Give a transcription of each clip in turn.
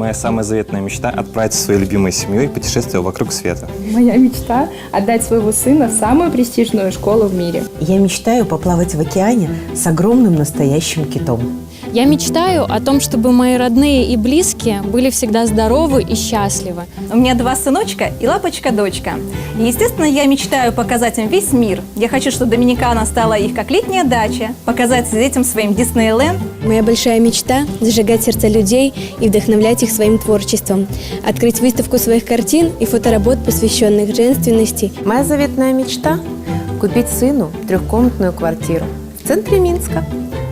Моя самая заветная мечта – отправиться со своей любимой семьей в путешествие вокруг света. Моя мечта – отдать своего сына в самую престижную школу в мире. Я мечтаю поплавать в океане с огромным настоящим китом. Я мечтаю о том, чтобы мои родные и близкие были всегда здоровы и счастливы. У меня 2 сыночка и лапочка-дочка. И, естественно, я мечтаю показать им весь мир. Я хочу, чтобы Доминикана стала их как летняя дача, показать детям своим Диснейленд. Моя большая мечта – зажигать сердца людей и вдохновлять их своим творчеством. Открыть выставку своих картин и фоторабот, посвященных женственности. Моя заветная мечта – купить сыну 3-комнатную квартиру в центре Минска.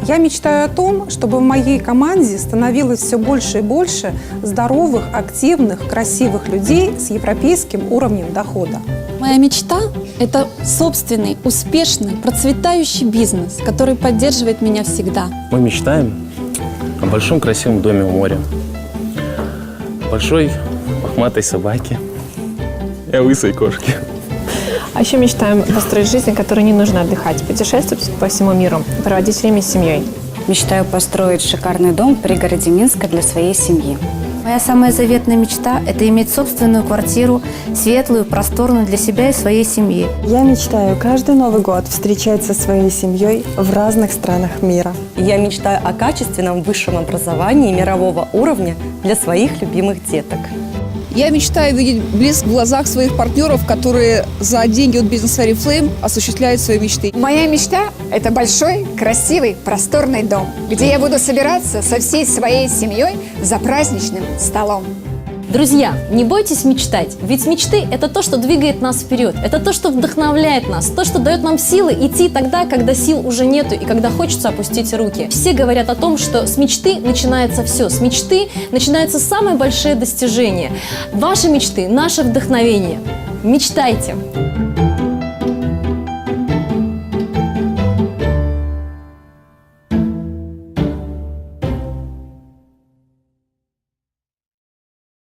Я мечтаю о том, чтобы в моей команде становилось все больше и больше здоровых, активных, красивых людей с европейским уровнем дохода. Моя мечта – это собственный, успешный, процветающий бизнес, который поддерживает меня всегда. Мы мечтаем о большом красивом доме у моря, большой лохматой собаке и о лысой кошке. А еще мечтаем построить жизнь, которой не нужно отдыхать, путешествовать по всему миру, проводить время с семьей. Мечтаю построить шикарный дом в пригороде Минска для своей семьи. Моя самая заветная мечта – это иметь собственную квартиру, светлую, просторную для себя и своей семьи. Я мечтаю каждый Новый год встречать со своей семьей в разных странах мира. Я мечтаю о качественном высшем образовании мирового уровня для своих любимых деток. Я мечтаю видеть блеск в глазах своих партнеров, которые за деньги от бизнеса Oriflame осуществляют свои мечты. Моя мечта – это большой, красивый, просторный дом, где я буду собираться со всей своей семьей за праздничным столом. Друзья, не бойтесь мечтать, ведь мечты – это то, что двигает нас вперед, это то, что вдохновляет нас, то, что дает нам силы идти тогда, когда сил уже нету и когда хочется опустить руки. Все говорят о том, что с мечты начинается все, с мечты начинаются самые большие достижения. Ваши мечты – наше вдохновение. Мечтайте!